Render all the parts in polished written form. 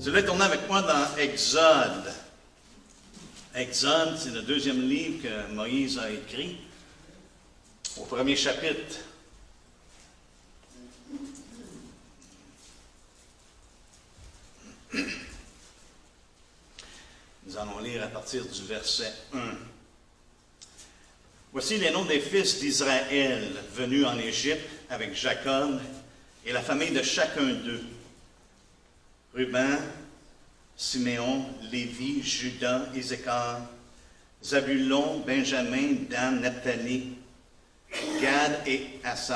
Si vous voulez tourner avec moi dans Exode. Exode, c'est le deuxième livre que Moïse a écrit, au premier chapitre. Nous allons lire à partir du verset 1. Voici les noms des fils d'Israël venus en Égypte avec Jacob et la famille de chacun d'eux. Ruben, Siméon, Lévi, Juda, Issachar, Zabulon, Benjamin, Dan, Naphtali, Gad et Asser.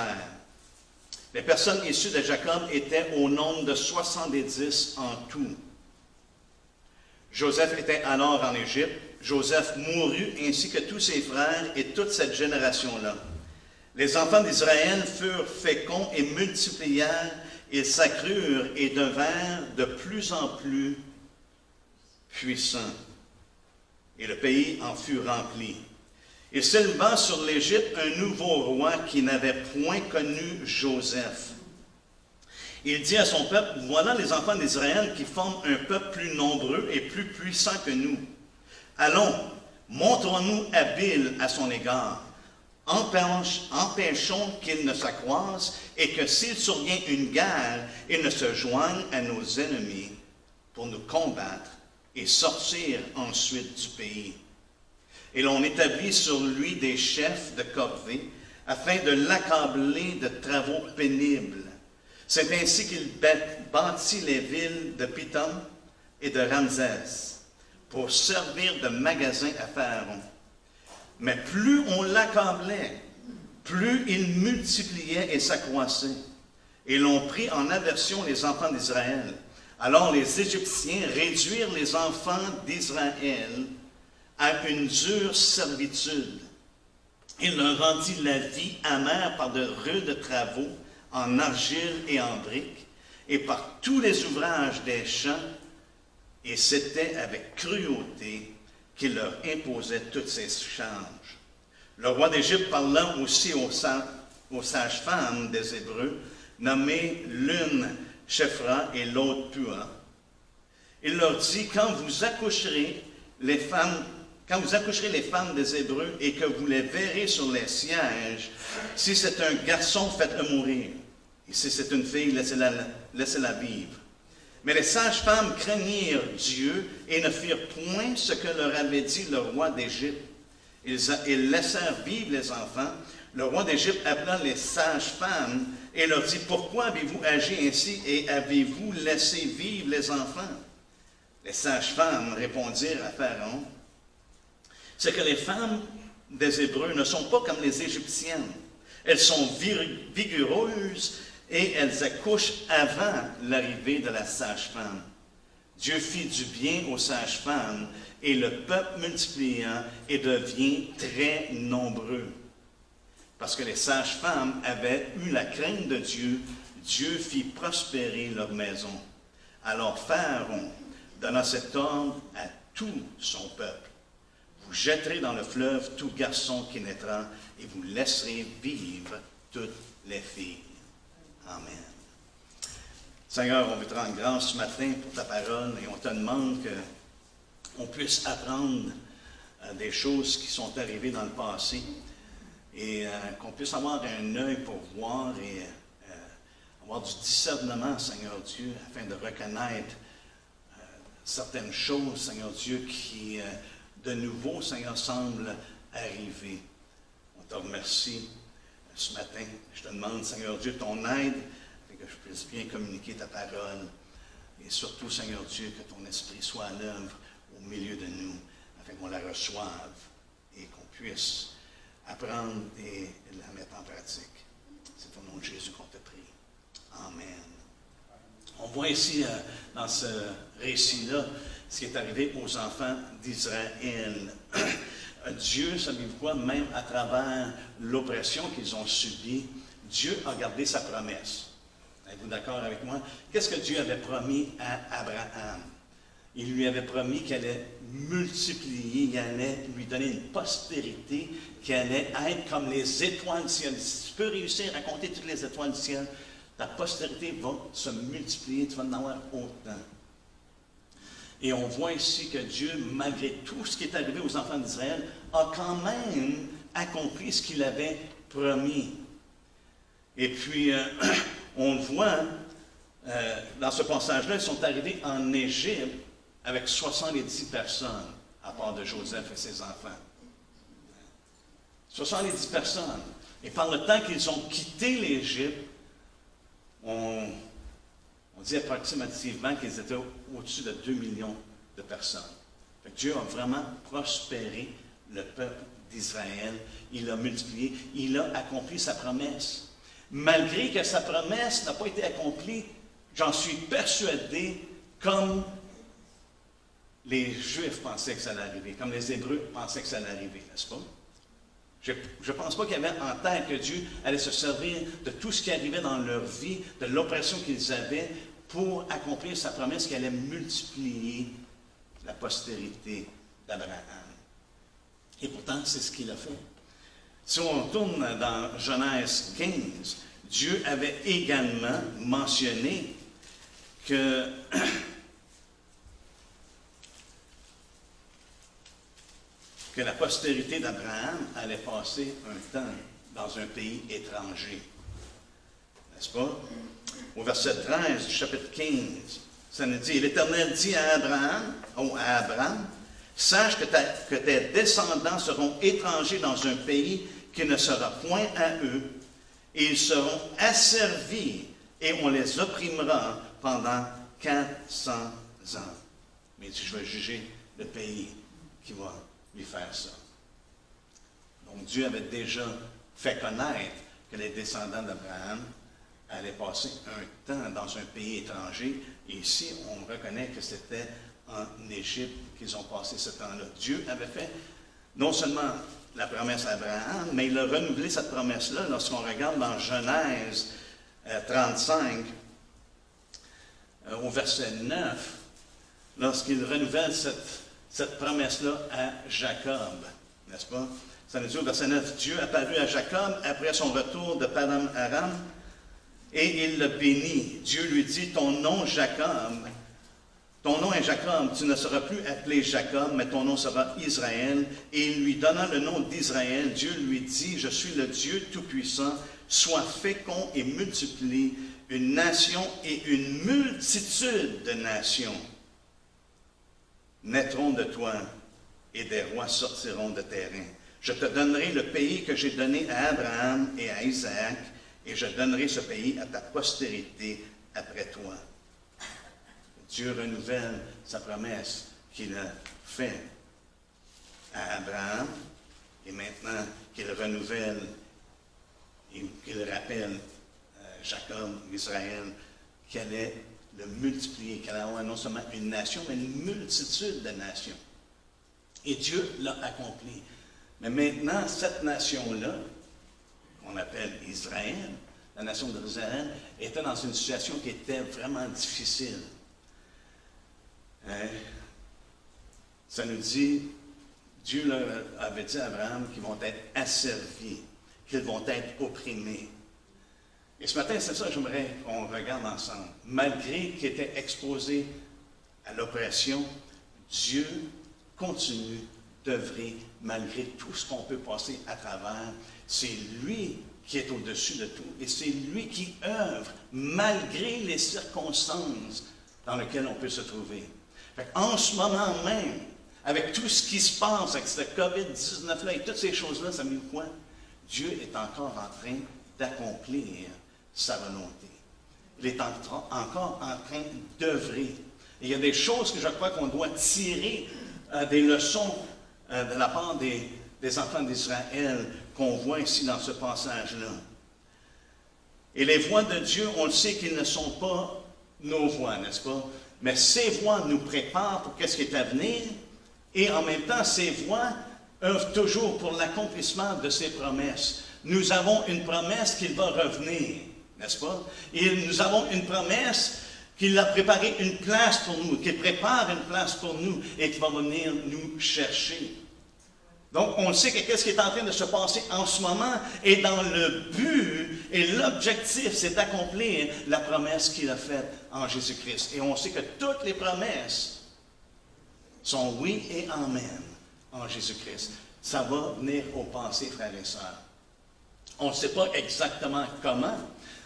Les personnes issues de Jacob étaient au nombre de 70 en tout. Joseph était alors en Égypte. Joseph mourut ainsi que tous ses frères et toute cette génération-là. Les enfants d'Israël furent féconds et multiplièrent, ils s'accrurent et devinrent de plus en plus puissants. Et le pays en fut rempli. Il s'éleva sur l'Égypte un nouveau roi qui n'avait point connu Joseph. Il dit à son peuple, voilà les enfants d'Israël qui forment un peuple plus nombreux et plus puissant que nous. Allons, montrons-nous habiles à son égard. Empêchons qu'il ne s'accroisse et que s'il survient une guerre, il ne se joigne à nos ennemis pour nous combattre et sortir ensuite du pays. Et l'on établit sur lui des chefs de corvée afin de l'accabler de travaux pénibles. C'est ainsi qu'il bâtit les villes de Pithom et de Ramsès pour servir de magasin à Pharaon. Mais plus on l'accablait, plus il multipliait et s'accroissait. Et l'on prit en aversion les enfants d'Israël. Alors les Égyptiens réduirent les enfants d'Israël à une dure servitude. Il leur rendit la vie amère par de rudes travaux, en argile et en briques, et par tous les ouvrages des champs, et c'était avec cruauté qu'il leur imposait toutes ces charges. Le roi d'Égypte parla aussi aux sages-femmes des Hébreux, nommées l'une Shéphra et l'autre Pua. Il leur dit, quand vous accoucherez les femmes des Hébreux et que vous les verrez sur les sièges, si c'est un garçon, faites-le mourir. Et si c'est une fille, laissez-la vivre. Mais les sages-femmes craignirent Dieu et ne firent point ce que leur avait dit le roi d'Égypte. Ils laissèrent vivre les enfants. Le roi d'Égypte appela les sages-femmes et leur dit, pourquoi avez-vous agi ainsi et avez-vous laissé vivre les enfants? Les sages-femmes répondirent à Pharaon, c'est que les femmes des Hébreux ne sont pas comme les Égyptiennes. Elles sont vigoureuses et elles accouchent avant l'arrivée de la sage-femme. Dieu fit du bien aux sages-femmes et le peuple multipliant et devient très nombreux. Parce que les sages-femmes avaient eu la crainte de Dieu, Dieu fit prospérer leur maison. Alors Pharaon donna cet ordre à tout son peuple. Vous jetterez dans le fleuve tout garçon qui naîtra et vous laisserez vivre toutes les filles. Amen. Seigneur, on veut te rendre grâce ce matin pour ta parole et on te demande qu'on puisse apprendre des choses qui sont arrivées dans le passé et qu'on puisse avoir un œil pour voir et avoir du discernement, Seigneur Dieu, afin de reconnaître certaines choses, Seigneur Dieu, qui de nouveau, Seigneur, semblent arriver. On te remercie ce matin. Je te demande, Seigneur Dieu, ton aide, afin que je puisse bien communiquer ta parole. Et surtout, Seigneur Dieu, que ton esprit soit à l'œuvre au milieu de nous, afin qu'on la reçoive et qu'on puisse apprendre et la mettre en pratique. C'est au nom de Jésus qu'on te prie. Amen. On voit ici, dans ce récit-là, ce qui est arrivé aux enfants d'Israël. Dieu, savez-vous quoi, même à travers l'oppression qu'ils ont subie, Dieu a gardé sa promesse. Êtes-vous d'accord avec moi? Qu'est-ce que Dieu avait promis à Abraham? Il lui avait promis qu'il allait multiplier, il allait lui donner une postérité qui allait être comme les étoiles du ciel. Si tu peux réussir à compter toutes les étoiles du ciel, ta postérité va se multiplier, tu vas en avoir autant. Et on voit ici que Dieu, malgré tout ce qui est arrivé aux enfants d'Israël, a quand même accompli ce qu'il avait promis. Et puis, on le voit, dans ce passage-là, ils sont arrivés en Égypte avec 70 personnes, à part de Joseph et ses enfants. 70 personnes. Et par le temps qu'ils ont quitté l'Égypte, on dit approximativement qu'ils étaient au-dessus de 2 millions de personnes. Fait que Dieu a vraiment prospéré le peuple d'Israël. Il l'a multiplié. Il a accompli sa promesse. Malgré que sa promesse n'a pas été accomplie, j'en suis persuadé, comme les Juifs pensaient que ça allait arriver, comme les Hébreux pensaient que ça allait arriver, n'est-ce pas? Je ne pense pas qu'il y avait en tête que Dieu allait se servir de tout ce qui arrivait dans leur vie, de l'oppression qu'ils avaient, pour accomplir sa promesse qui allait multiplier la postérité d'Abraham. Et pourtant, c'est ce qu'il a fait. Si on tourne dans Genèse 15, Dieu avait également mentionné que la postérité d'Abraham allait passer un temps dans un pays étranger. N'est-ce pas? Au verset 13 du chapitre 15, ça nous dit, l'Éternel dit à Abraham, sache que tes descendants seront étrangers dans un pays qui ne sera point à eux, et ils seront asservis, et on les opprimera pendant 400 ans. Mais je vais juger le pays qui va lui faire ça. Donc Dieu avait déjà fait connaître que les descendants d'Abraham allaient passer un temps dans un pays étranger, et ici on reconnaît que c'était en Égypte qu'ils ont passé ce temps-là. Dieu avait fait non seulement la promesse à Abraham, mais il a renouvelé cette promesse-là lorsqu'on regarde dans Genèse 35, au verset 9, lorsqu'il renouvelle cette promesse-là à Jacob, n'est-ce pas? Ça nous dit au verset 9, Dieu apparut à Jacob après son retour de Paddan Aram, et il le bénit. Dieu lui dit, ton nom Jacob, ton nom est Jacob, tu ne seras plus appelé Jacob, mais ton nom sera Israël. Et il lui donna le nom d'Israël. Dieu lui dit, je suis le Dieu Tout-Puissant, sois fécond et multiplie une nation et une multitude de nations naîtront de toi, et des rois sortiront de tes reins. Je te donnerai le pays que j'ai donné à Abraham et à Isaac, et je donnerai ce pays à ta postérité après toi. Dieu renouvelle sa promesse qu'il a faite à Abraham, et maintenant qu'il renouvelle et qu'il rappelle Jacob, Israël, qu'il allait le multiplier, qu'il allait avoir non seulement une nation, mais une multitude de nations. Et Dieu l'a accompli. Mais maintenant, cette nation-là, qu'on appelle Israël, la nation d'Israël, était dans une situation qui était vraiment difficile. Ça nous dit, Dieu leur avait dit à Abraham qu'ils vont être asservis, qu'ils vont être opprimés. Et ce matin, c'est ça que j'aimerais qu'on regarde ensemble. Malgré qu'il était exposé à l'oppression, Dieu continue d'œuvrer malgré tout ce qu'on peut passer à travers. C'est lui qui est au-dessus de tout et c'est lui qui œuvre malgré les circonstances dans lesquelles on peut se trouver. En ce moment même, avec tout ce qui se passe, avec ce COVID-19-là et toutes ces choses-là, ça me dit quoi? Dieu est encore en train d'accomplir sa volonté. Il est encore en train d'œuvrer. Il y a des choses que je crois qu'on doit tirer des leçons de la part des enfants d'Israël qu'on voit ici dans ce passage-là. Et les voies de Dieu, on le sait qu'ils ne sont pas nos voies, n'est-ce pas? Mais ces voies nous préparent pour ce qui est à venir, et en même temps, ces voies œuvrent toujours pour l'accomplissement de ses promesses. Nous avons une promesse qu'il va revenir, n'est-ce pas? Et nous avons une promesse qu'il a préparé une place pour nous, qu'il prépare une place pour nous et qu'il va venir nous chercher. Donc, on sait que qu'est-ce qui est en train de se passer en ce moment et dans le but et l'objectif, c'est d'accomplir la promesse qu'il a faite en Jésus-Christ. Et on sait que toutes les promesses son oui et amen en Jésus-Christ. Ça va venir aux pensées, frères et sœurs. On ne sait pas exactement comment.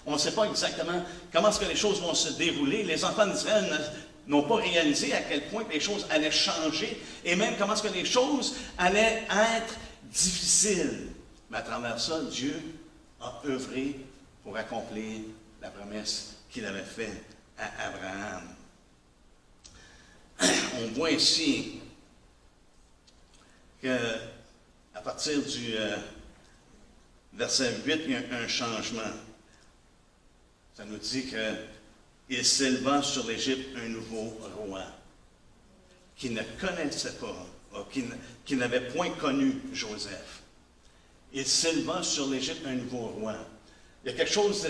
On ne sait pas exactement comment est-ce que les choses vont se dérouler. Les enfants d'Israël n'ont pas réalisé à quel point les choses allaient changer et même comment est-ce que les choses allaient être difficiles. Mais à travers ça, Dieu a œuvré pour accomplir la promesse qu'il avait faite à Abraham. On voit ici qu'à partir du verset 8, il y a un changement. Ça nous dit qu'il s'éleva sur l'Égypte un nouveau roi qui ne connaissait pas, qui n'avait point connu Joseph. Il s'éleva sur l'Égypte un nouveau roi. Il y a quelque chose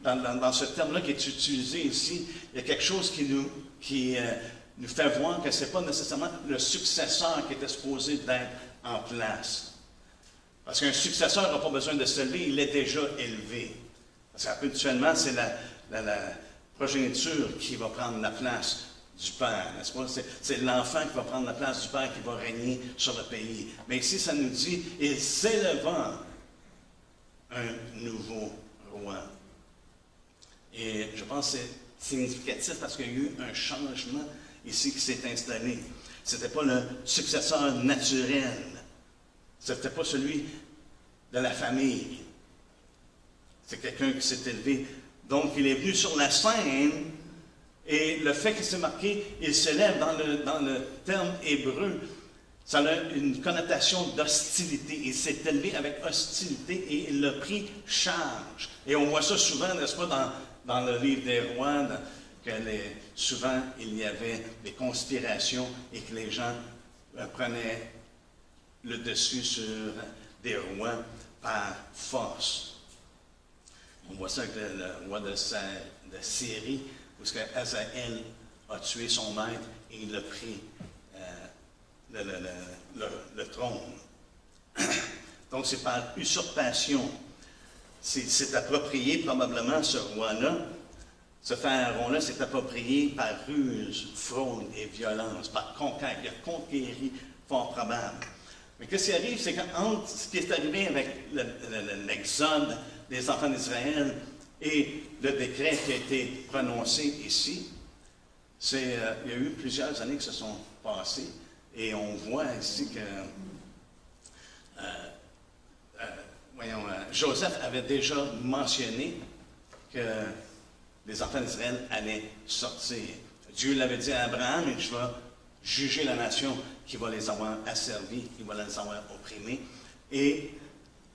dans ce terme-là qui est utilisé ici, il y a quelque chose qui nous fait voir que ce n'est pas nécessairement le successeur qui était supposé d'être en place. Parce qu'un successeur n'a pas besoin de se lever, il est déjà élevé. Parce qu'habituellement, c'est la progéniture qui va prendre la place du Père, n'est-ce pas? C'est l'enfant qui va prendre la place du Père qui va régner sur le pays. Mais ici, ça nous dit, il s'éleva un nouveau roi. Et je pense que c'est significatif parce qu'il y a eu un changement ici qui s'est installé. Ce n'était pas le successeur naturel. Ce n'était pas celui de la famille. C'est quelqu'un qui s'est élevé. Donc, il est venu sur la scène et le fait qu'il s'est marqué, il s'élève dans le terme hébreu, ça a une connotation d'hostilité. Il s'est élevé avec hostilité et il a pris charge. Et on voit ça souvent, n'est-ce pas, dans le livre des rois, souvent il y avait des conspirations et que les gens prenaient le dessus sur des rois par force. On voit ça avec le roi de Syrie, où Hazaël a tué son maître et il a pris le trône. Donc c'est par usurpation. C'est approprié probablement ce roi-là. Ce pharaon-là s'est approprié par ruse, fraude et violence, par conquête. Il a conquéri fort probable. Mais qu'est-ce qui arrive, c'est qu'entre ce qui est arrivé avec l'exode des enfants d'Israël et le décret qui a été prononcé ici, il y a eu plusieurs années qui se sont passées et on voit ici que Joseph avait déjà mentionné que les enfants d'Israël allaient sortir. Dieu l'avait dit à Abraham, et je vais juger la nation qui va les avoir asservis, qui va les avoir opprimés. Et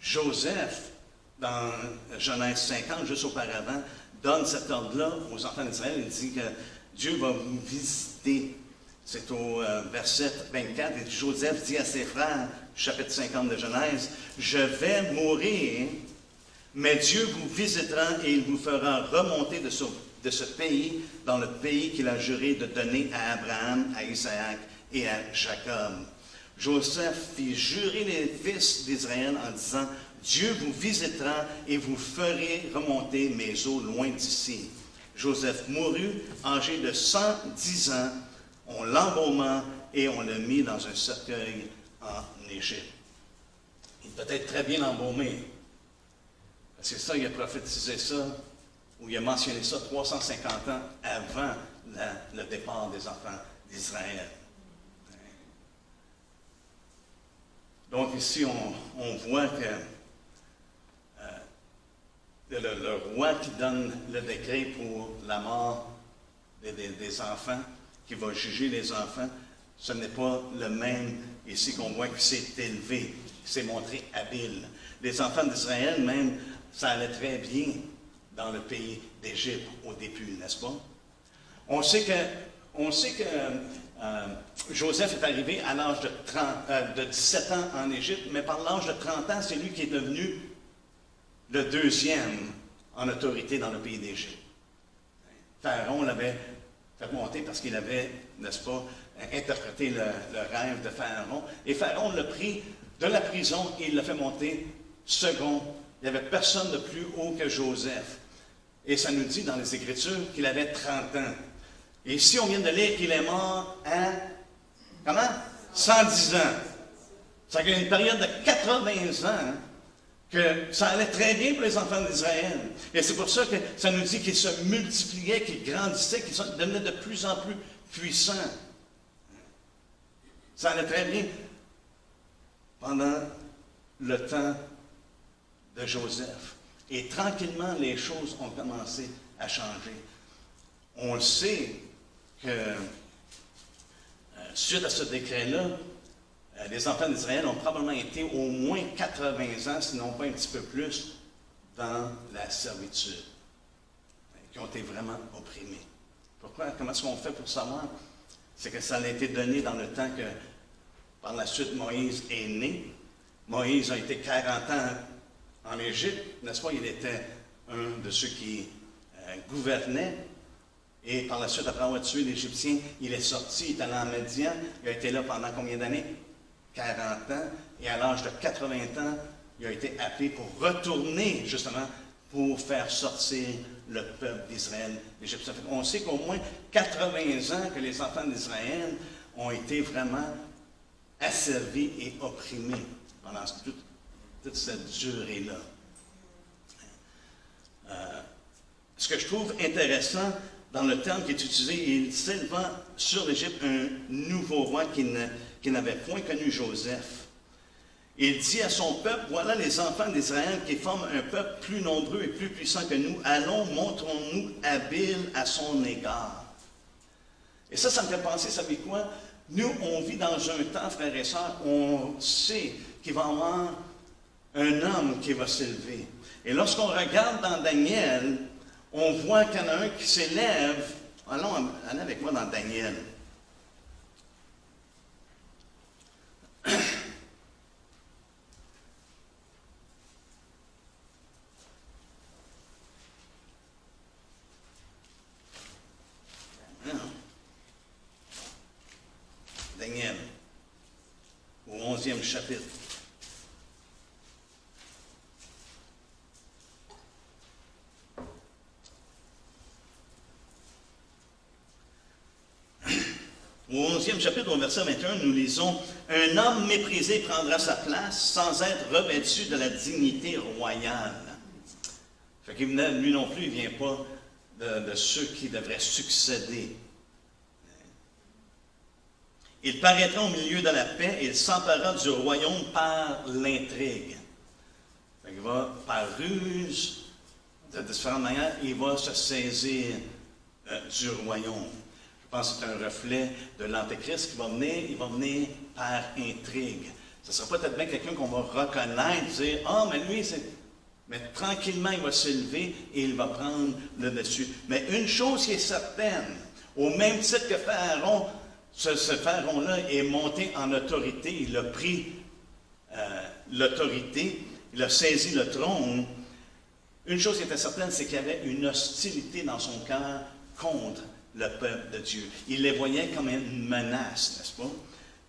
Joseph, dans Genèse 50, juste auparavant, donne cet ordre-là aux enfants d'Israël. Il dit que Dieu va vous visiter. C'est au verset 24. Et Joseph dit à ses frères, chapitre 50 de Genèse, « Je vais mourir, mais Dieu vous visitera et il vous fera remonter de ce pays dans le pays qu'il a juré de donner à Abraham, à Isaac et à Jacob. » Joseph fit jurer les fils d'Israël en disant, « Dieu vous visitera et vous ferez remonter mes eaux loin d'ici. » Joseph mourut, âgé de 110 ans. On l'embauma et on le mit dans un cercueil en Égypte. Il peut être très bien embaumé. C'est ça, il a prophétisé ça, ou il a mentionné ça 350 ans avant le départ des enfants d'Israël. Donc ici, on voit que le roi qui donne le décret pour la mort des enfants, qui va juger les enfants, ce n'est pas le même ici qu'on voit qui s'est élevé, qui s'est montré habile. Les enfants d'Israël, même, ça allait très bien dans le pays d'Égypte au début, n'est-ce pas? On sait que Joseph est arrivé à l'âge de 17 ans en Égypte, mais par l'âge de 30 ans, c'est lui qui est devenu le deuxième en autorité dans le pays d'Égypte. Pharaon l'avait fait monter parce qu'il avait, n'est-ce pas, interprété le rêve de Pharaon. Et Pharaon l'a pris de la prison et il l'a fait monter second. Il n'y avait personne de plus haut que Joseph. Et ça nous dit dans les Écritures qu'il avait 30 ans. Et ici, on vient de lire qu'il est mort à Comment? 110 ans. Ça fait une période de 80 ans que ça allait très bien pour les enfants d'Israël. Et c'est pour ça que ça nous dit qu'ils se multipliaient, qu'ils grandissaient, qu'ils devenaient de plus en plus puissants. Ça allait très bien pendant le temps de Joseph. Et tranquillement, les choses ont commencé à changer. On le sait que, suite à ce décret-là, les enfants d'Israël ont probablement été au moins 80 ans, sinon pas un petit peu plus, dans la servitude, qui ont été vraiment opprimés. Pourquoi? Comment est-ce qu'on fait pour savoir? C'est que ça a été donné dans le temps que, par la suite, Moïse est né. Moïse a été 40 ans en Égypte, n'est-ce pas? Il était un de ceux qui gouvernaient. Et par la suite, après avoir tué l'Égyptien, il est sorti, il est allé en Médian. Il a été là pendant combien d'années? 40 ans. Et à l'âge de 80 ans, il a été appelé pour retourner, justement, pour faire sortir le peuple d'Israël d'Égypte. On sait qu'au moins 80 ans que les enfants d'Israël ont été vraiment asservis et opprimés pendant toute cette durée-là. Ce que je trouve intéressant dans le terme qui est utilisé, il s'élevant sur l'Égypte un nouveau roi qui n'avait point connu Joseph. Il dit à son peuple, voilà les enfants d'Israël qui forment un peuple plus nombreux et plus puissant que nous. Allons, montrons-nous habiles à son égard. Et ça me fait penser, savez quoi? Nous, on vit dans un temps, frères et sœurs, on sait qu'il va y avoir un homme qui va s'élever. Et lorsqu'on regarde dans Daniel, on voit qu'il y en a un qui s'élève. Allons avec moi dans Daniel. Daniel, au 11e chapitre. Au 11e chapitre, au verset 21, nous lisons « Un homme méprisé prendra sa place sans être revêtu de la dignité royale. » Fait qu'il lui non plus, il ne vient pas de ceux qui devraient succéder. Il paraîtra au milieu de la paix et il s'emparera du royaume par l'intrigue. Il va, par ruse, de différentes manières, il va se saisir du royaume. Je pense que c'est un reflet de l'Antéchrist qui va venir, il va venir par intrigue. Ce ne sera peut-être bien quelqu'un qu'on va reconnaître, dire « Ah, mais lui, c'est... » Mais tranquillement, il va s'élever et il va prendre le dessus. Mais une chose qui est certaine, au même titre que Pharaon, ce Pharaon-là est monté en autorité, il a pris l'autorité, il a saisi le trône. Une chose qui était certaine, c'est qu'il y avait une hostilité dans son cœur contre le peuple de Dieu. Il les voyait comme une menace, n'est-ce pas?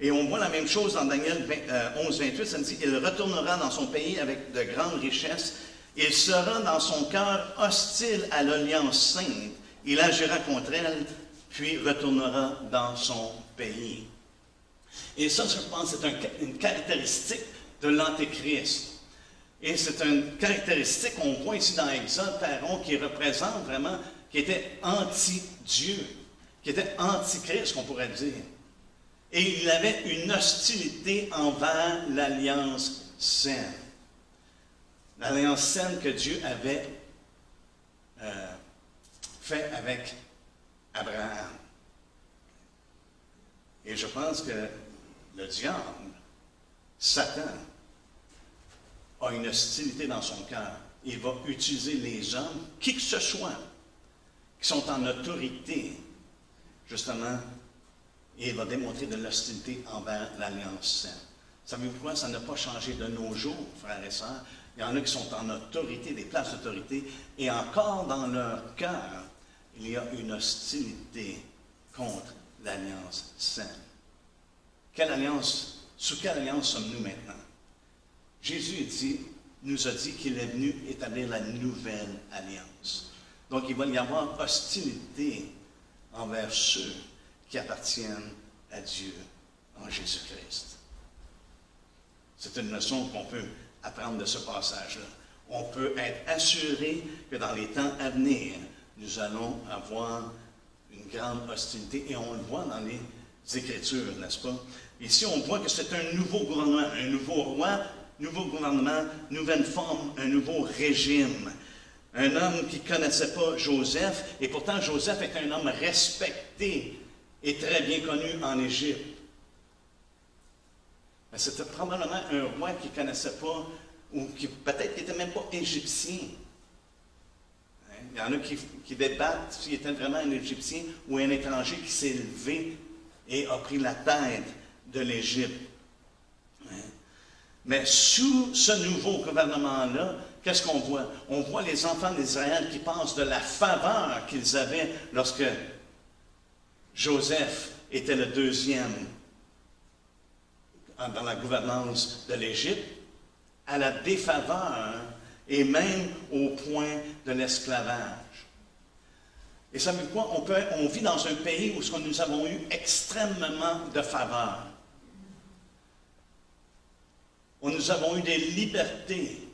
Et on voit la même chose dans Daniel 11, 28, ça nous dit « Il retournera dans son pays avec de grandes richesses, il sera dans son cœur hostile à l'alliance sainte, il agira contre elle, puis retournera dans son pays. » Et ça, je pense, c'est une caractéristique de l'Antéchrist. Et c'est une caractéristique qu'on voit ici dans Exode, Pharaon, qui représente vraiment, qui était anti-Dieu, qui était anti-Christ, qu'on pourrait dire. Et il avait une hostilité envers l'alliance saine. L'alliance saine que Dieu avait fait avec Abraham. Et je pense que le diable, Satan, a une hostilité dans son cœur. Il va utiliser les hommes, qui que ce soit, qui sont en autorité, justement, et il va démontrer de l'hostilité envers l'alliance sainte. Savez-vous quoi? Ça n'a pas changé de nos jours, frères et sœurs. Il y en a qui sont en autorité, des places d'autorité, et encore dans leur cœur, il y a une hostilité contre l'alliance sainte. Sous quelle alliance sommes-nous maintenant? Jésus nous a dit qu'il est venu établir la nouvelle alliance. Donc, il va y avoir hostilité envers ceux qui appartiennent à Dieu en Jésus-Christ. C'est une leçon qu'on peut apprendre de ce passage-là. On peut être assuré que dans les temps à venir, nous allons avoir une grande hostilité. Et on le voit dans les Écritures, n'est-ce pas? Ici, on voit que c'est un nouveau gouvernement, un nouveau roi, nouveau gouvernement, nouvelle forme, un nouveau régime. Un homme qui ne connaissait pas Joseph, et pourtant Joseph est un homme respecté et très bien connu en Égypte. Mais c'était probablement un roi qui ne connaissait pas, ou qui peut-être n'était même pas égyptien. Il y en a qui débattent s'il était vraiment un Égyptien ou un étranger qui s'est levé et a pris la tête de l'Égypte. Mais sous ce nouveau gouvernement-là, qu'est-ce qu'on voit? On voit les enfants d'Israël qui passent de la faveur qu'ils avaient lorsque Joseph était le deuxième dans la gouvernance de l'Égypte, à la défaveur et même au point de l'esclavage. Et savez-vous quoi? On vit dans un pays où nous avons eu extrêmement de faveur. Où nous avons eu des libertés.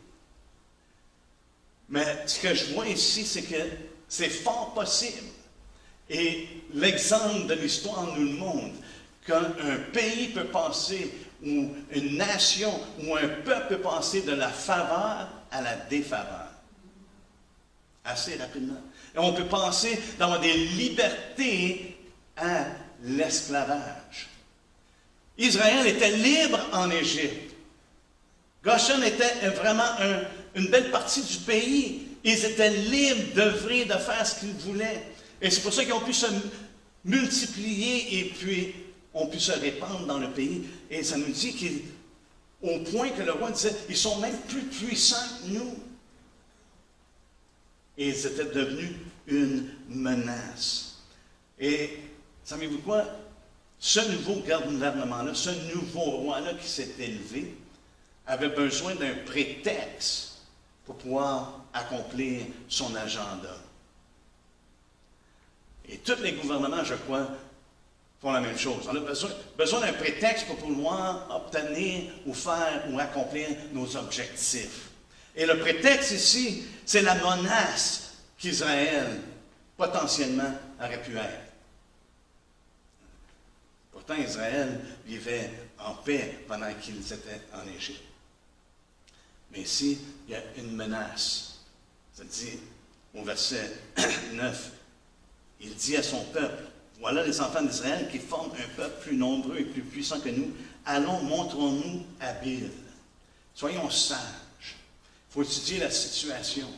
Mais ce que je vois ici, c'est que c'est fort possible. Et l'exemple de l'histoire nous le montre, qu'un pays peut passer, ou une nation, ou un peuple peut passer de la faveur à la défaveur. Assez rapidement. Et on peut passer d'avoir des libertés à l'esclavage. Israël était libre en Égypte. Goshen était vraiment une belle partie du pays. Ils étaient libres d'œuvrer, de faire ce qu'ils voulaient. Et c'est pour ça qu'ils ont pu se multiplier et puis ont pu se répandre dans le pays. Et ça nous dit qu'au point que le roi disait, ils sont même plus puissants que nous. Et ils étaient devenus une menace. Et savez-vous quoi? Ce nouveau gouvernement-là, ce nouveau roi-là qui s'est élevé, avait besoin d'un prétexte pour pouvoir accomplir son agenda. Et tous les gouvernements, je crois, font la même chose. On a besoin d'un prétexte pour pouvoir obtenir ou faire ou accomplir nos objectifs. Et le prétexte ici, c'est la menace qu'Israël potentiellement aurait pu être. Pourtant, Israël vivait en paix pendant qu'ils étaient en Égypte. Mais ici, il y a une menace. Ça dit au verset 9, il dit à son peuple, voilà les enfants d'Israël qui forment un peuple plus nombreux et plus puissant que nous. Allons, montrons-nous habiles. Soyons sages. Il faut étudier la situation.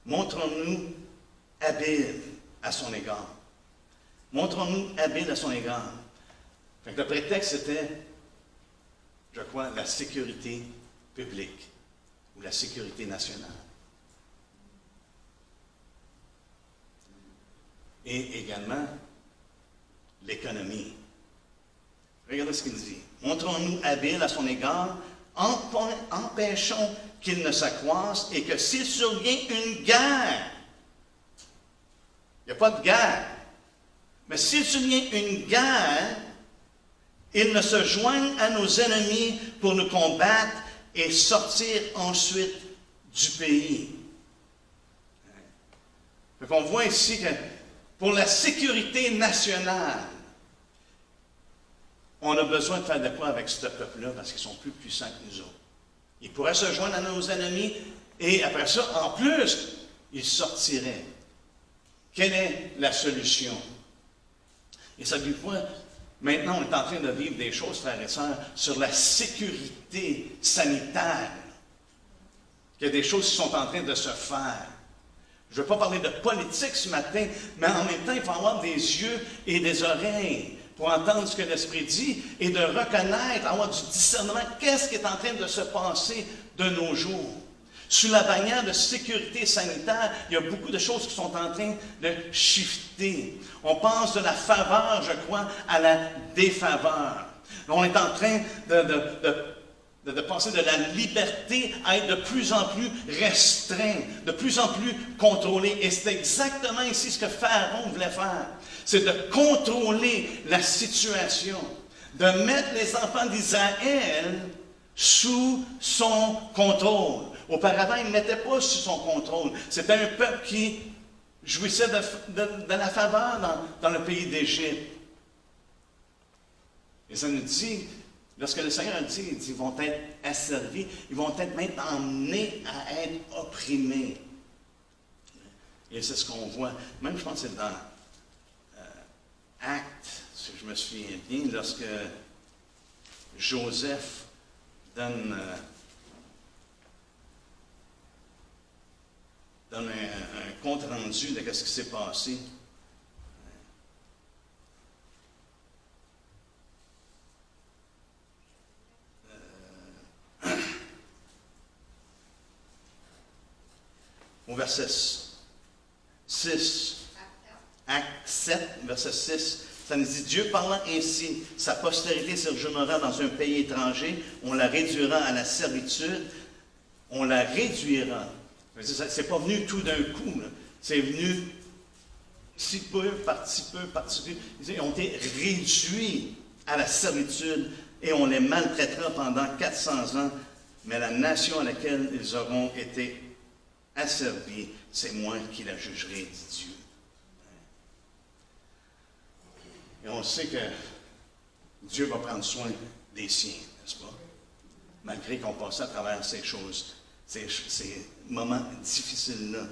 Montrons-nous habiles à son égard. Montrons-nous habiles à son égard. Fait que le prétexte était, je crois, la sécurité publique ou la sécurité nationale. Et également l'économie. Regardez ce qu'il dit. Montrons-nous habiles à son égard, empêchons qu'il ne s'accroisse et que s'il survient une guerre, il n'y a pas de guerre, mais s'il survient une guerre, il ne se joigne à nos ennemis pour nous combattre et sortir ensuite du pays. Donc on voit ici que pour la sécurité nationale, on a besoin de faire de quoi avec ce peuple-là parce qu'ils sont plus puissants que nous autres. Ils pourraient se joindre à nos ennemis et après ça, en plus, ils sortiraient. Quelle est la solution? Et ça veut dire quoi? Maintenant, on est en train de vivre des choses, frères et sœurs, sur la sécurité sanitaire. Il y a des choses qui sont en train de se faire. Je ne veux pas parler de politique ce matin, mais en même temps, il faut avoir des yeux et des oreilles pour entendre ce que l'Esprit dit et de reconnaître, avoir du discernement. Qu'est-ce qui est en train de se passer de nos jours? Sous la bannière de sécurité sanitaire, il y a beaucoup de choses qui sont en train de shifter. On passe de la faveur, je crois, à la défaveur. On est en train de passer de la liberté à être de plus en plus restreint, de plus en plus contrôlé. Et c'est exactement ici ce que Pharaon voulait faire. C'est de contrôler la situation, de mettre les enfants d'Israël sous son contrôle. Auparavant, il ne mettait pas sous son contrôle. C'était un peuple qui jouissait de la faveur dans le pays d'Égypte. Et ça nous dit, lorsque le Seigneur a dit, il dit, ils vont être asservis, ils vont être même emmenés à être opprimés. Et c'est ce qu'on voit. Même, je pense que c'est dans Actes, si je me souviens bien, lorsque Joseph donne un compte-rendu de ce qui s'est passé. Au verset 6, Acte 7, verset 6, ça nous dit, Dieu parlant ainsi, sa postérité séjournera dans un pays étranger, on la réduira à la servitude, on la réduira. C'est pas venu tout d'un coup, c'est venu si peu, par si peu, par si peu. Ils ont été réduits à la servitude et on les maltraitera pendant 400 ans, mais la nation à laquelle ils auront été asservis, c'est moi qui la jugerai, dit Dieu. Et on sait que Dieu va prendre soin des siens, n'est-ce pas? Malgré qu'on passe à travers ces choses, ces moments difficiles-là.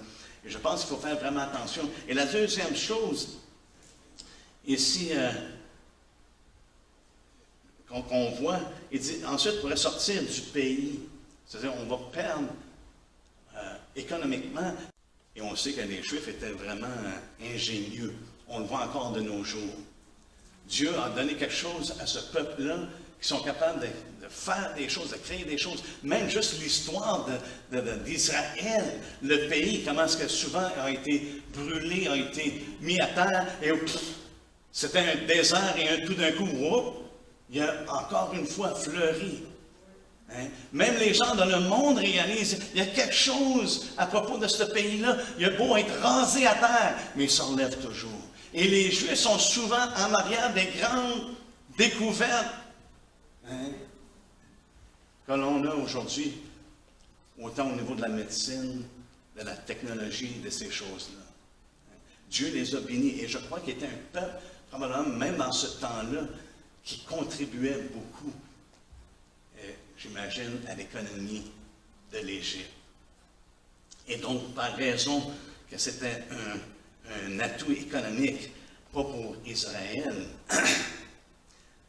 Et je pense qu'il faut faire vraiment attention. Et la deuxième chose, ici, qu'on voit, il dit, ensuite, on pourrait sortir du pays. C'est-à-dire, on va perdre économiquement. Et on sait que les Juifs étaient vraiment ingénieux. On le voit encore de nos jours. Dieu a donné quelque chose à ce peuple-là qui sont capables de faire des choses, de créer des choses. Même juste l'histoire d'Israël, le pays, comment est-ce que souvent a été brûlé, a été mis à terre, et c'était un désert, et tout d'un coup, il a encore une fois fleuri. Hein? Même les gens dans le monde réalisent, il y a quelque chose à propos de ce pays-là. Il a beau être rasé à terre, mais il s'en relève toujours. Et les Juifs sont souvent en arrière des grandes découvertes que l'on a aujourd'hui, autant au niveau de la médecine, de la technologie, de ces choses-là. Dieu les a bénis. Et je crois qu'il était un peuple, probablement même dans ce temps-là, qui contribuait beaucoup, j'imagine, à l'économie de l'Égypte. Et donc, par raison que c'était un atout économique, pas pour Israël,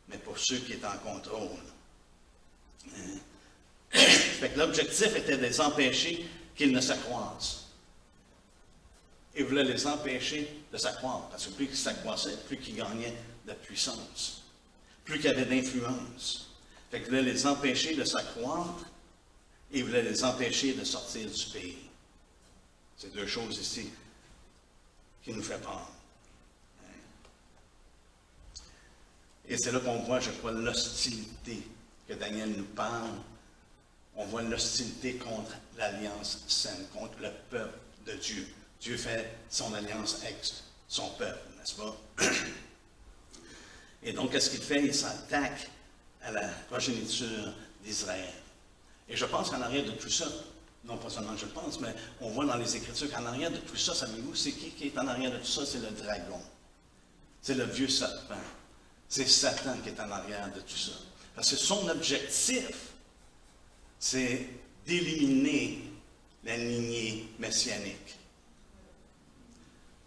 mais pour ceux qui étaient en contrôle. Fait que l'objectif était de les empêcher qu'ils ne s'accroissent. Il voulait les empêcher de s'accroître, parce que plus qu'ils s'accroissaient, plus qu'ils gagnaient de puissance, plus qu'ils avaient d'influence. Fait qu'il voulait les empêcher de s'accroître et il voulait les empêcher de sortir du pays. C'est deux choses ici qui nous fait peur. Et c'est là qu'on voit, je crois, l'hostilité que Daniel nous parle. On voit l'hostilité contre l'alliance saine, contre le peuple de Dieu. Dieu fait son alliance avec son peuple, n'est-ce pas? Et donc, qu'est-ce qu'il fait? Il s'attaque à la progéniture d'Israël. Et je pense qu'en arrière de tout ça, non pas seulement je pense, mais on voit dans les Écritures qu'en arrière de tout ça, savez-vous, c'est qui est en arrière de tout ça? C'est le dragon. C'est le vieux serpent. C'est Satan qui est en arrière de tout ça. Parce que son objectif, c'est d'éliminer la lignée messianique.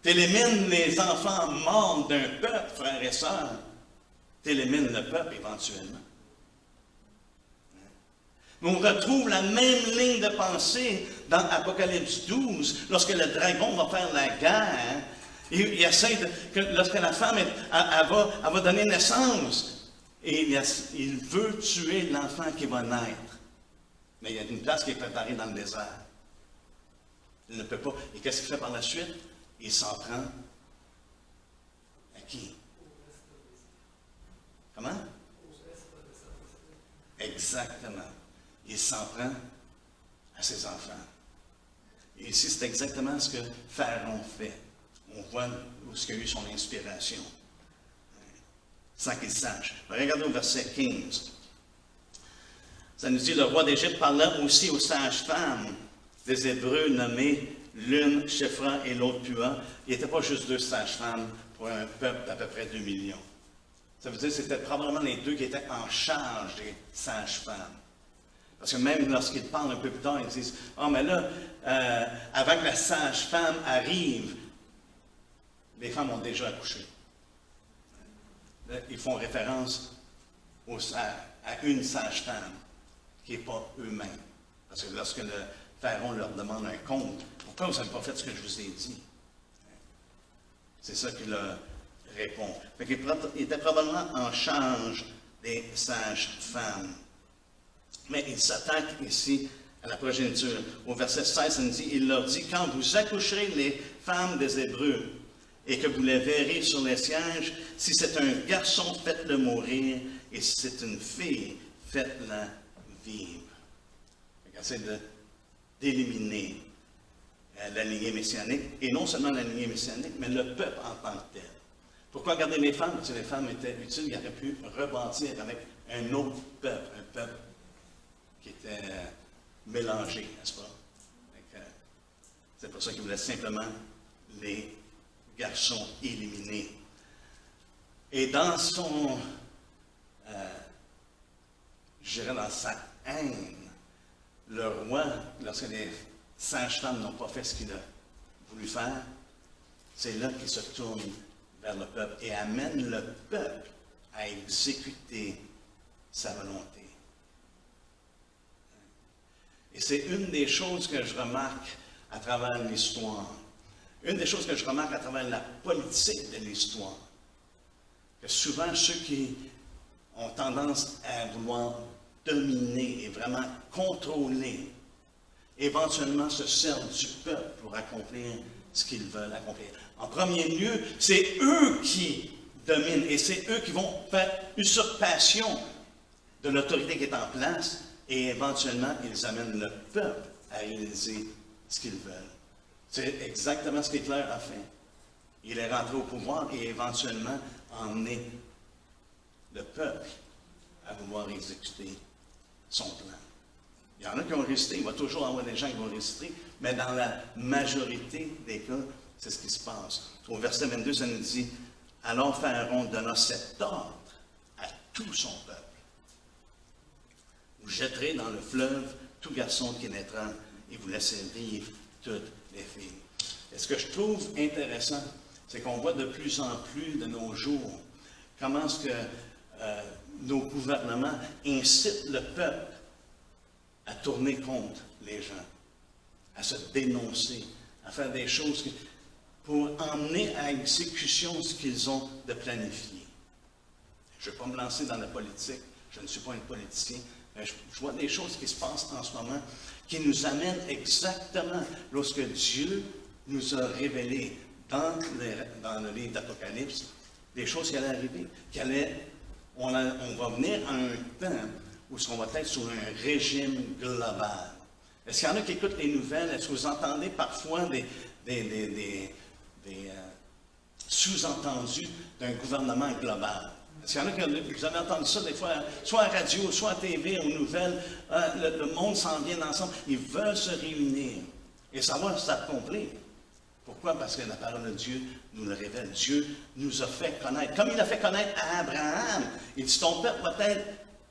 T'élimines les enfants morts d'un peuple, frères et sœurs, t'élimines le peuple éventuellement. Mais on retrouve la même ligne de pensée dans Apocalypse 12, lorsque le dragon va faire la guerre. Il essaie lorsque la femme elle va donner naissance, et il veut tuer l'enfant qui va naître. Mais il y a une place qui est préparée dans le désert. Il ne peut pas. Et qu'est-ce qu'il fait par la suite? Il s'en prend à qui? Comment? Exactement. il s'en prend à ses enfants. Et ici, c'est exactement ce que Pharaon fait. On voit où il a eu son inspiration, sans qu'il sache. Regardez au verset 15. Ça nous dit, le roi d'Égypte parla aussi aux sages-femmes des Hébreux nommées l'une Shifra et l'autre Pua. Il n'était pas juste deux sages-femmes pour un peuple d'à peu près 2 millions. Ça veut dire que c'était probablement les deux qui étaient en charge des sages-femmes. Parce que même lorsqu'ils parlent un peu plus tard, ils disent, « Ah, mais là, avant que la sage-femme arrive, les femmes ont déjà accouché. » Là, ils font référence à une sage-femme qui n'est pas eux-mêmes. Parce que lorsque le Pharaon leur demande un compte, pourquoi vous n'avez pas fait ce que je vous ai dit? C'est ça qu'il leur répond. Il était probablement en charge des sages-femmes. Mais il s'attaque ici à la progéniture. Au verset 16, ça nous dit, il leur dit, quand vous accoucherez les femmes des Hébreux et que vous les verrez sur les sièges, si c'est un garçon, faites-le mourir, et si c'est une fille, faites-la vivre. Essayez d'éliminer la lignée messianique, et non seulement la lignée messianique, mais le peuple en tant que tel. Pourquoi garder les femmes? Parce que les femmes étaient utiles, il aurait pu rebâtir avec un autre peuple, un peuple qui était mélangé, n'est-ce pas? C'est pour ça qu'il voulait simplement les garçons éliminés. Et dans son, je dirais dans sa haine, le roi, lorsque les sages-femmes n'ont pas fait ce qu'il a voulu faire, c'est là qu'il se tourne vers le peuple et amène le peuple à exécuter sa volonté. Et c'est une des choses que je remarque à travers l'histoire. Une des choses que je remarque à travers la politique de l'histoire. Que souvent, ceux qui ont tendance à vouloir dominer et vraiment contrôler, éventuellement se servent du peuple pour accomplir ce qu'ils veulent accomplir. En premier lieu, c'est eux qui dominent et c'est eux qui vont faire usurpation de l'autorité qui est en place et éventuellement, ils amènent le peuple à réaliser ce qu'ils veulent. C'est exactement ce qu'Hitler a fait. Il est rentré au pouvoir et éventuellement emmené le peuple à vouloir exécuter son plan. Il y en a qui ont résisté, il va toujours y avoir des gens qui vont résister, mais dans la majorité des cas, c'est ce qui se passe. Au verset 22, ça nous dit, « Alors Pharaon donna cet ordre à tout son peuple. Vous jetterez dans le fleuve tout garçon qui naîtra et vous laisserez vivre toutes les filles. » Et ce que je trouve intéressant, c'est qu'on voit de plus en plus de nos jours comment est-ce que nos gouvernements incitent le peuple à tourner contre les gens, à se dénoncer, à faire des choses pour emmener à exécution ce qu'ils ont de planifié. Je ne vais pas me lancer dans la politique, je ne suis pas un politicien, mais je vois des choses qui se passent en ce moment qui nous amènent exactement lorsque Dieu nous a révélé dans le livre d'Apocalypse des choses qui allaient arriver, on va venir à un temps où on va être sur un régime global. Est-ce qu'il y en a qui écoutent les nouvelles? Est-ce que vous entendez parfois des sous-entendus d'un gouvernement global? Est-ce qu'il y en a qui vous avez entendu ça des fois, soit à la radio, soit à la TV, aux nouvelles? Le monde s'en vient ensemble. Ils veulent se réunir. Et ça va s'accomplir. Pourquoi? Parce que la parole de Dieu nous le révèle. Dieu nous a fait connaître. Comme il a fait connaître à Abraham, il dit, ton peuple va être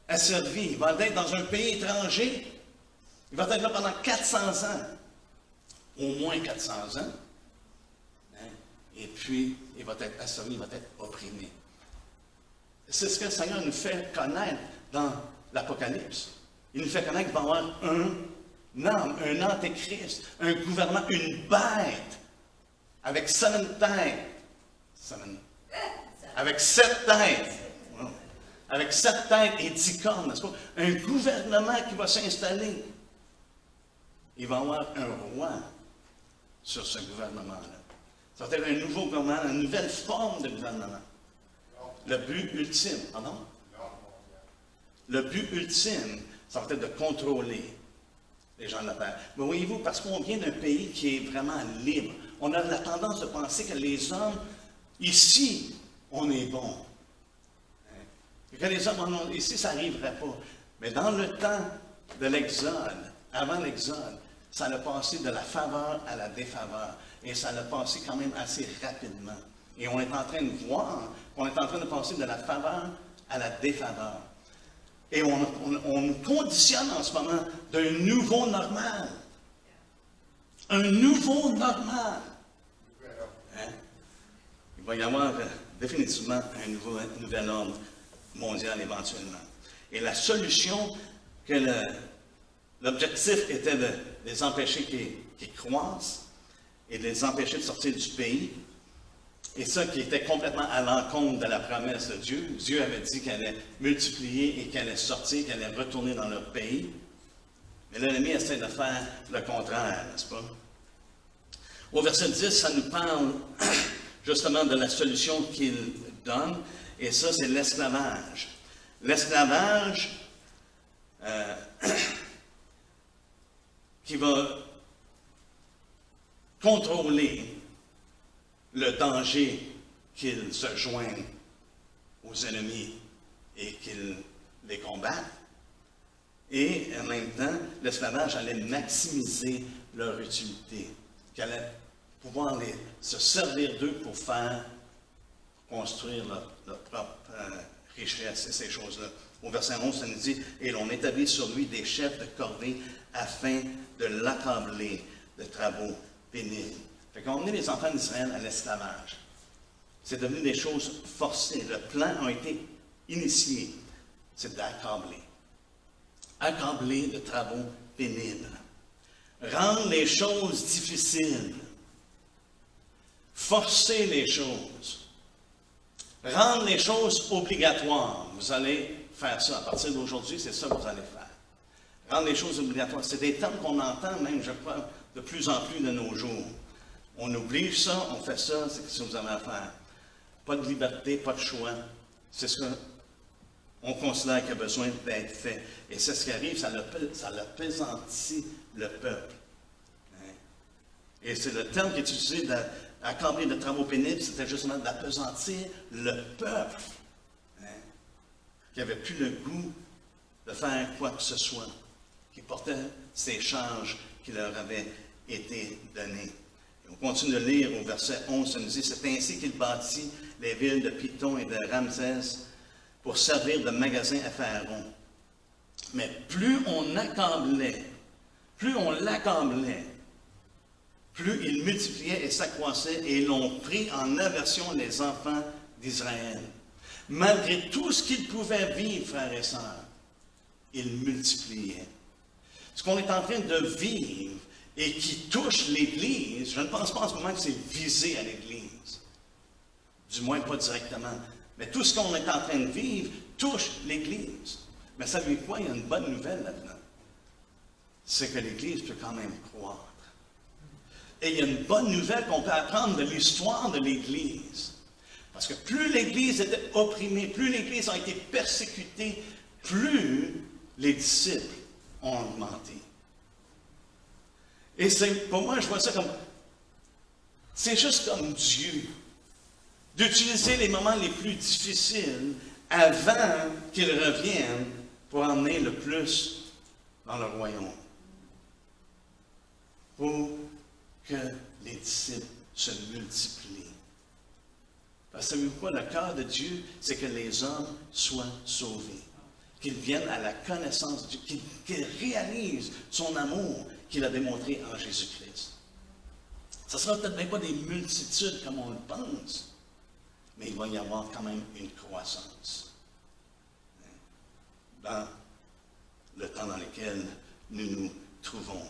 asservi. Il va être dans un pays étranger. Il va être là pendant 400 ans. Au moins 400 ans. Et puis, il va être asservi, il va être opprimé. C'est ce que le Seigneur nous fait connaître dans l'Apocalypse. Il nous fait connaître qu'il va y avoir un homme, un antéchrist, un gouvernement, une bête, avec 7 têtes. Avec 7 têtes. Avec 7 têtes et 10 cornes, n'est-ce pas? Un gouvernement qui va s'installer. Il va y avoir un roi sur ce gouvernement-là. Ça va être un nouveau gouvernement, une nouvelle forme de gouvernement. Le but ultime, pardon? Le but ultime ça va être de contrôler les gens de la terre. Mais voyez-vous, parce qu'on vient d'un pays qui est vraiment libre, on a la tendance de penser que les hommes, ici, on est bon. Et que les hommes, ici, ça n'arriverait pas. Mais dans le temps de l'Exode, avant l'Exode, ça a passé de la faveur à la défaveur. Et ça a passé quand même assez rapidement. Et on est en train de voir qu'on est en train de passer de la faveur à la défaveur. Et on nous conditionne en ce moment d'un nouveau normal. Un nouveau normal. Hein? Il va y avoir définitivement un nouvel ordre mondial éventuellement. Et la solution, l'objectif était de les empêcher qu'ils croissent et de les empêcher de sortir du pays. Et ça qui était complètement à l'encontre de la promesse de Dieu. Dieu avait dit qu'elle allait multiplier et qu'elle allait sortir, qu'elle allait retourner dans leur pays. Mais l'ennemi essaie de faire le contraire, n'est-ce pas? Au verset 10, ça nous parle justement de la solution qu'il donne, et ça, c'est l'esclavage. L'esclavage qui va contrôler le danger qu'ils se joignent aux ennemis et qu'ils les combattent. Et en même temps, l'esclavage allait maximiser leur utilité, qu'elle allait pouvoir se servir d'eux pour construire leur propre richesse et ces choses-là. Au verset 11, ça nous dit « Et l'on établit sur lui des chefs de corvée afin de l'accabler de travaux pénibles. » Fait qu'on a emmené les enfants d'Israël à l'esclavage. C'est devenu des choses forcées. Le plan a été initié. C'est d'accabler. Accabler de travaux pénibles. Rendre les choses difficiles. Forcer les choses. Rendre les choses obligatoires. Vous allez faire ça. À partir d'aujourd'hui, c'est ça que vous allez faire. Rendre les choses obligatoires. C'est des termes qu'on entend même, je crois, de plus en plus de nos jours. On oblige ça, on fait ça, c'est ce que vous avez à faire. Pas de liberté, pas de choix. C'est ce qu'on considère qu'il y a besoin d'être fait. Et c'est ce qui arrive, ça l'appesantit le peuple. Et c'est le terme qui est utilisé d'accabler de travaux pénibles, c'était justement d'appesantir le peuple. Qui n'avait plus le goût de faire quoi que ce soit. Qui portait ces charges qui leur avaient été données. On continue de lire au verset 11, ça nous dit « C'est ainsi qu'il bâtit les villes de Python et de Ramsès pour servir de magasin à Pharaon. » Mais plus on l'accablait, plus il multipliait et s'accroissait, et l'on prit en aversion les enfants d'Israël. Malgré tout ce qu'ils pouvaient vivre, frères et sœurs, ils multipliaient. Ce qu'on est en train de vivre, et qui touche l'Église, je ne pense pas en ce moment que c'est visé à l'Église. Du moins pas directement. Mais tout ce qu'on est en train de vivre touche l'Église. Mais savez quoi? Il y a une bonne nouvelle là-dedans. C'est que l'Église peut quand même croître. Et il y a une bonne nouvelle qu'on peut apprendre de l'histoire de l'Église. Parce que plus l'Église était opprimée, plus l'Église a été persécutée, plus les disciples ont augmenté. Et pour moi, je vois ça comme, c'est juste comme Dieu, d'utiliser les moments les plus difficiles avant qu'il revienne pour emmener le plus dans le royaume. Pour que les disciples se multiplient. Parce que savez-vous quoi? Le cœur de Dieu, c'est que les hommes soient sauvés. Qu'ils viennent à la connaissance de Dieu, qu'ils réalisent son amour qu'il a démontré en Jésus-Christ. Ce ne sera peut-être même pas des multitudes comme on le pense, mais il va y avoir quand même une croissance dans le temps dans lequel nous nous trouvons.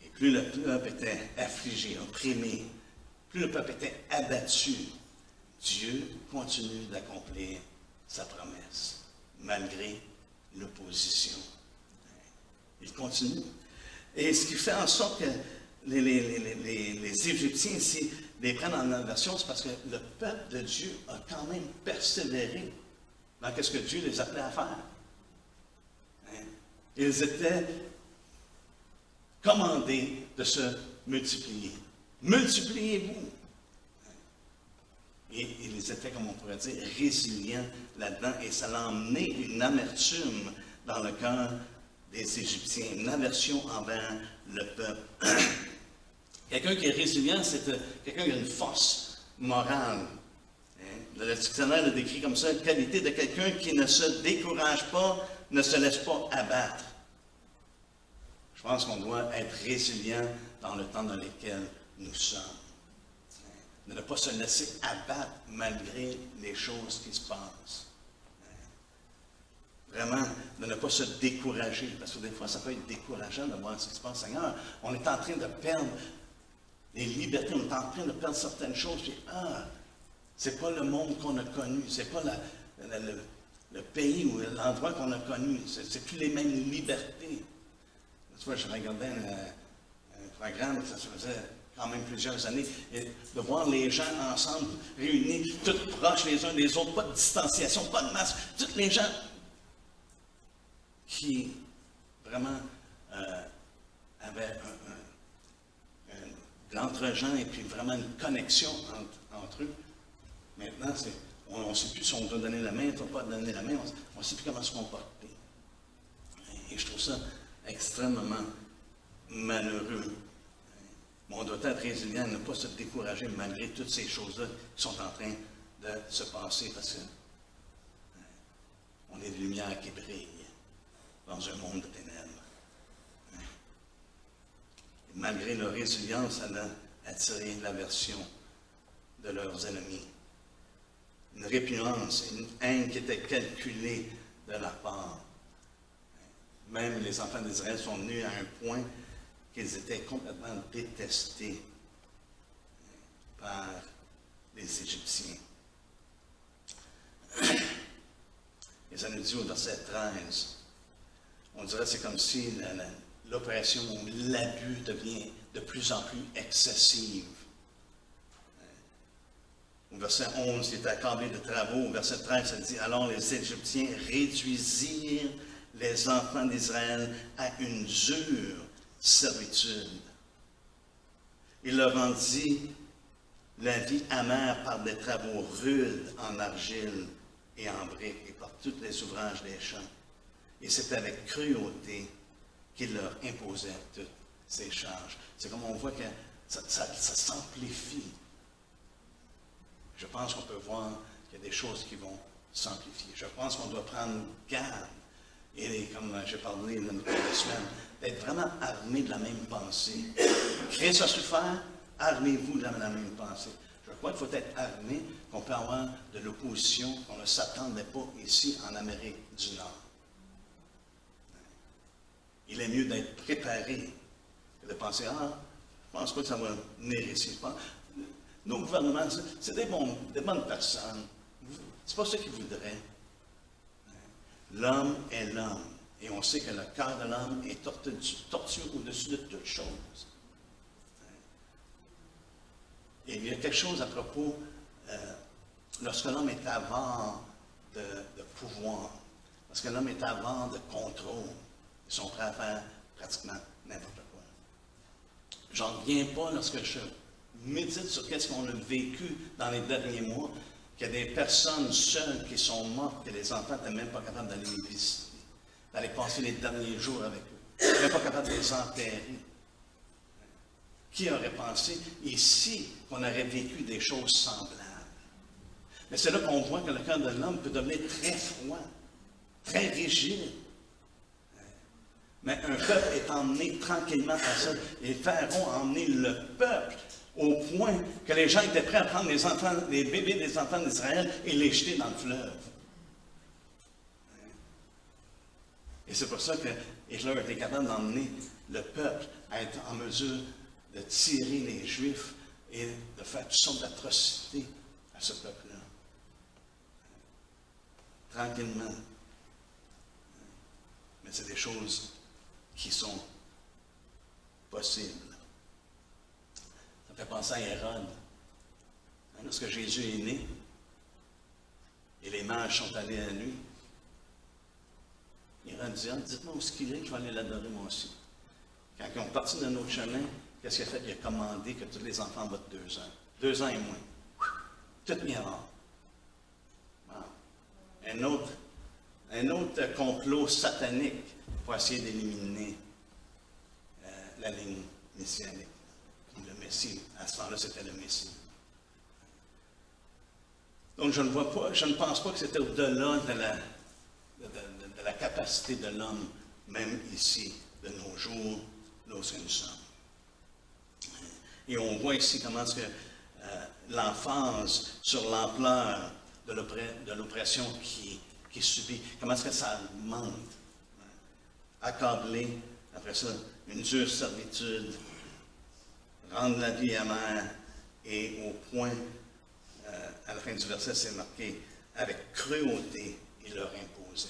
Et plus le peuple était affligé, opprimé, plus le peuple était abattu, Dieu continue d'accomplir sa promesse, malgré l'opposition. Il continue. Et ce qui fait en sorte que les Égyptiens ici les prennent en aversion, c'est parce que le peuple de Dieu a quand même persévéré dans ce que Dieu les appelait à faire. Ils étaient commandés de se multiplier. Multipliez-vous. Et ils étaient, comme on pourrait dire, résilients là-dedans. Et ça a emmené une amertume dans le cœur des Égyptiens, une aversion envers le peuple. Quelqu'un qui est résilient, c'est quelqu'un qui a une force morale. Le dictionnaire le décrit comme ça, la qualité de quelqu'un qui ne se décourage pas, ne se laisse pas abattre. Je pense qu'on doit être résilient dans le temps dans lequel nous sommes. De ne pas se laisser abattre malgré les choses qui se passent. Vraiment, de ne pas se décourager, parce que des fois, ça peut être décourageant de voir ce qui se passe ailleurs. On est en train de perdre les libertés, on est en train de perdre certaines choses, puis c'est pas le monde qu'on a connu, c'est pas le pays ou l'endroit qu'on a connu, c'est plus les mêmes libertés. Tu vois, je regardais un programme, ça se faisait quand même plusieurs années, et de voir les gens ensemble, réunis, tous proches les uns des autres, pas de distanciation, pas de masque, tous les gens qui vraiment avaient de l'entre-gens et puis vraiment une connexion entre eux. Maintenant, on ne sait plus si on doit donner la main, on ne doit pas donner la main, on ne sait plus comment se comporter. Et je trouve ça extrêmement malheureux. Mais on doit être résilient, ne pas se décourager malgré toutes ces choses-là qui sont en train de se passer, parce que on est des lumières qui brillent dans un monde de ténèbres. Et malgré leur résilience, elle a attiré l'aversion de leurs ennemis. Une répugnance, une haine qui était calculée de leur part. Même les enfants d'Israël sont venus à un point qu'ils étaient complètement détestés par les Égyptiens. Et ça nous dit au verset 13, on dirait que c'est comme si l'oppression ou l'abus devient de plus en plus excessive. Au verset 11, il est accablé de travaux. Au verset 13, ça dit, alors les Égyptiens réduisirent les enfants d'Israël à une dure servitude. Il leur rendit la vie amère par des travaux rudes en argile et en briques et par tous les ouvrages des champs. Et c'est avec cruauté qu'il leur imposait toutes ces charges. C'est comme on voit que ça s'amplifie. Je pense qu'on peut voir qu'il y a des choses qui vont s'amplifier. Je pense qu'on doit prendre garde. Et comme j'ai parlé dans quelques semaines, d'être vraiment armé de la même pensée. Christ a souffert, armez-vous de la même pensée. Je crois qu'il faut être armé, qu'on peut avoir de l'opposition, qu'on ne s'attendait pas ici en Amérique du Nord. Il est mieux d'être préparé que de penser, je pense pas que ça va venir ici. Nos gouvernements, c'est des bonnes personnes. C'est pas ça qu'ils voudraient. L'homme est l'homme. Et on sait que le cœur de l'homme est tortu au-dessus de toutes choses. Et il y a quelque chose à propos, lorsque l'homme est avare de pouvoir, lorsque l'homme est avare de contrôle, ils sont prêts à faire pratiquement n'importe quoi. J'en reviens pas lorsque je médite sur qu'est-ce qu'on a vécu dans les derniers mois, qu'il y a des personnes seules qui sont mortes et les enfants n'étaient même pas capables d'aller les visiter, d'aller passer les derniers jours avec eux. Ils n'étaient même pas capables de les enterrer. Qui aurait pensé ici qu'on aurait vécu des choses semblables? Mais c'est là qu'on voit que le cœur de l'homme peut devenir très froid, très rigide. Mais un peuple est emmené tranquillement à ça. Et Pharaon a emmené le peuple au point que les gens étaient prêts à prendre les bébés des enfants d'Israël et les jeter dans le fleuve. Et c'est pour ça que Hitler était capable d'emmener le peuple à être en mesure de tirer les Juifs et de faire toutes sortes d'atrocités à ce peuple-là. Tranquillement. Mais c'est des choses qui sont possibles. Ça fait penser à Hérode. Lorsque Jésus est né, et les mages sont allés à lui, Il aurait dit, ah, dites-moi où est-ce qu'il est, je vais aller l'adorer moi aussi. Quand ils ont parti de notre chemin, qu'est-ce qu'il a fait? Il a commandé que tous les enfants votent 2 ans. 2 ans et moins. Tout mis à mort. Wow. Un autre complot satanique pour essayer d'éliminer la ligne messianique. Le Messie, à ce temps-là, c'était le Messie. Donc, je ne pense pas que c'était au-delà de la capacité de l'homme, même ici, de nos jours, lorsque nous sommes. Et on voit ici comment est-ce que l'emphase sur l'ampleur de l'oppression qui subit, comment est-ce que ça augmente. Accablé, après ça, une dure servitude, rendre la vie amère, et au point, à la fin du verset, c'est marqué, avec cruauté, il leur imposait.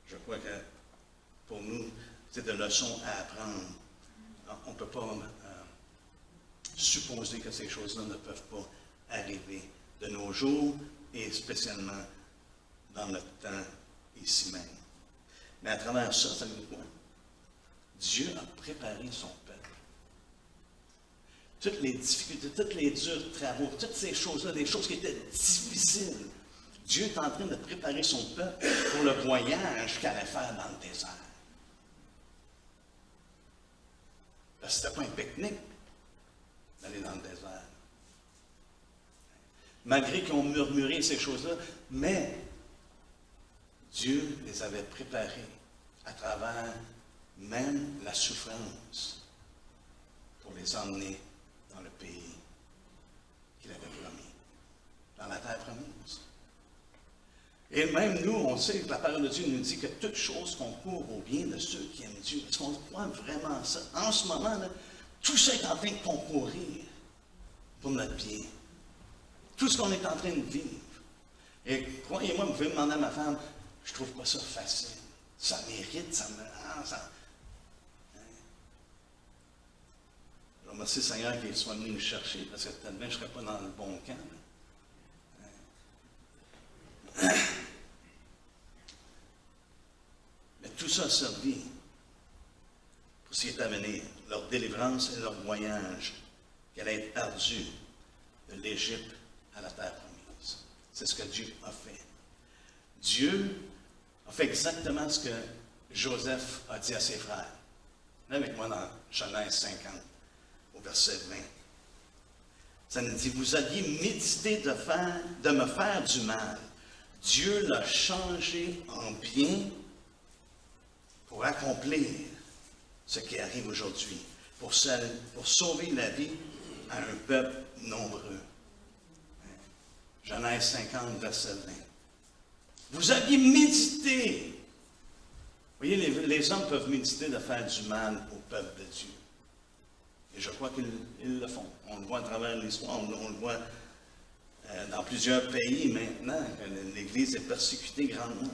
Je crois que pour nous, c'est des leçons à apprendre. On ne peut pas supposer que ces choses-là ne peuvent pas arriver de nos jours et spécialement dans notre temps ici même. Mais à travers ça, ça veut dire quoi? Dieu a préparé son peuple. Toutes les difficultés, tous les durs travaux, toutes ces choses-là, des choses qui étaient difficiles, Dieu est en train de préparer son peuple pour le voyage qu'il allait faire dans le désert. Parce que ce n'était pas un pique-nique d'aller dans le désert. Malgré qu'ils ont murmuré ces choses-là, mais Dieu les avait préparés à travers même la souffrance pour les emmener dans le pays qu'il avait promis, dans la terre promise. Et même nous, on sait que la parole de Dieu nous dit que toute chose concourt au bien de ceux qui aiment Dieu. Est-ce qu'on croit vraiment ça? En ce moment, là, tout ça est en train de concourir pour notre bien. Tout ce qu'on est en train de vivre. Et croyez-moi, vous pouvez demander à ma femme, je trouve pas ça facile. Ça mérite, ça me... Je remercie le Seigneur qu'il soit venu nous chercher, parce que peut-être bien je ne serais pas dans le bon camp. Mais tout ça a servi pour ce qui est à venir, leur délivrance et leur voyage, qui allait être ardu de l'Égypte à la terre promise. C'est ce que Dieu a fait. Dieu a fait exactement ce que Joseph a dit à ses frères. Là avec moi dans Genèse 50, au verset 20. Ça nous dit, vous aviez médité de me faire du mal. Dieu l'a changé en bien pour accomplir ce qui arrive aujourd'hui, pour sauver la vie à un peuple nombreux. Genèse 50, verset 20. Vous aviez médité. Vous voyez, les hommes peuvent méditer de faire du mal au peuple de Dieu. Et je crois qu'ils le font. On le voit à travers l'histoire, on le voit dans plusieurs pays maintenant, que l'Église est persécutée grandement.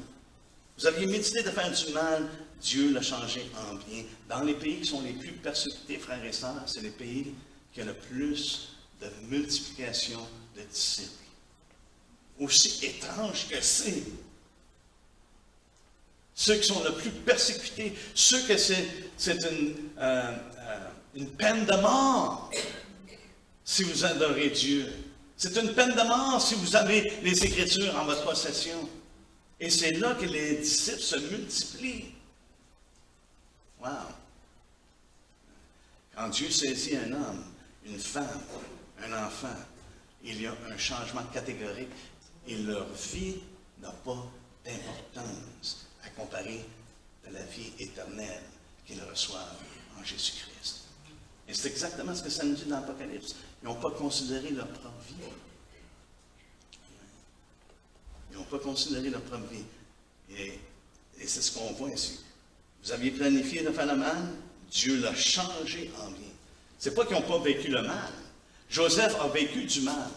Vous aviez médité de faire du mal, Dieu l'a changé en bien. Dans les pays qui sont les plus persécutés, frères et sœurs, c'est les pays qui ont le plus de multiplication de disciples. Aussi étrange que c'est. Ceux qui sont le plus persécutés, ceux que c'est une peine de mort si vous adorez Dieu. C'est une peine de mort si vous avez les Écritures en votre possession. Et c'est là que les disciples se multiplient. Wow! Quand Dieu saisit un homme, une femme, un enfant, il y a un changement catégorique et leur vie n'a pas d'importance à comparer de la vie éternelle qu'ils reçoivent en Jésus-Christ. Et c'est exactement ce que ça nous dit dans l'Apocalypse. Ils n'ont pas considéré leur propre vie. Ils n'ont pas considéré leur propre vie. Et c'est ce qu'on voit ici. Vous aviez planifié de faire le mal, Dieu l'a changé en bien. Ce n'est pas qu'ils n'ont pas vécu le mal. Joseph a vécu du mal.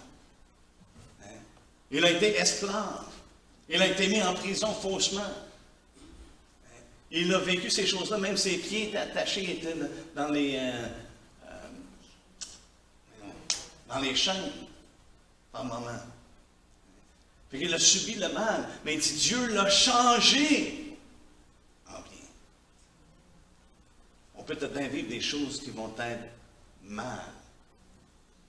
Il a été esclave. Il a été mis en prison faussement. Il a vécu ces choses-là, même ses pieds étaient attachés, étaient dans les chaînes par moment. Fait qu'il a subi le mal, mais il dit Dieu l'a changé en bien. On peut peut-être bien vivre des choses qui vont être mal,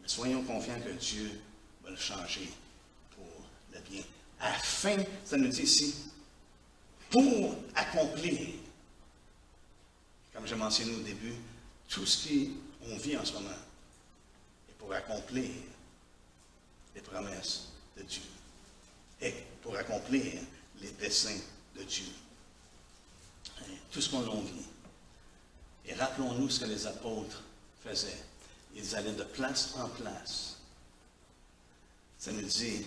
mais soyons confiants que Dieu va le changer pour le bien. Afin, ça nous dit ici, pour accomplir, comme j'ai mentionné au début, tout ce qu'on vit en ce moment est pour accomplir les promesses de Dieu et pour accomplir les desseins de Dieu. Tout ce qu'on vit. Et rappelons-nous ce que les apôtres faisaient. Ils allaient de place en place. Ça nous dit,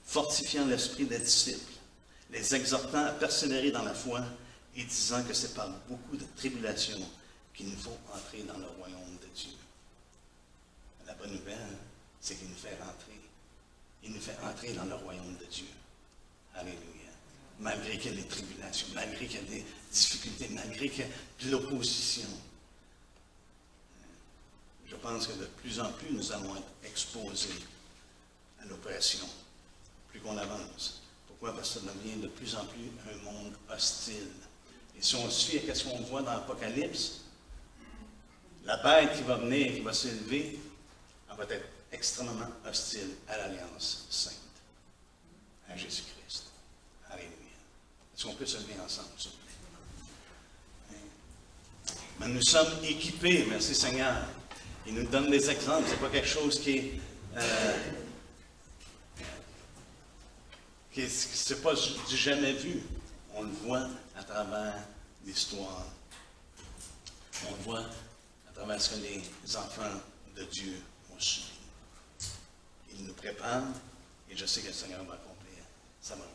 fortifiant l'esprit des disciples, les exhortant à persévérer dans la foi et disant que c'est par beaucoup de tribulations qu'il nous faut entrer dans le royaume de Dieu. La bonne nouvelle, c'est qu'il nous fait rentrer. Il nous fait entrer dans le royaume de Dieu. Alléluia. Malgré qu'il y ait des tribulations, malgré qu'il y ait des difficultés, malgré qu'il y ait de l'opposition. Je pense que de plus en plus, nous allons être exposés à l'oppression, plus qu'on avance. Pourquoi? Parce que ça devient de plus en plus un monde hostile. Et si on se fie à ce qu'on voit dans l'Apocalypse, la bête qui va venir, qui va s'élever, elle va être extrêmement hostile à l'Alliance sainte, à Jésus-Christ. Alléluia. Est-ce qu'on peut se lever ensemble, s'il vous plaît? Mais nous sommes équipés, merci Seigneur. Il nous donne des exemples. Ce n'est pas quelque chose qui est... c'est pas du jamais vu. On le voit à travers l'histoire. On le voit à travers ce que les enfants de Dieu ont subi. Il nous prépare et je sais que le Seigneur va accomplir sa volonté.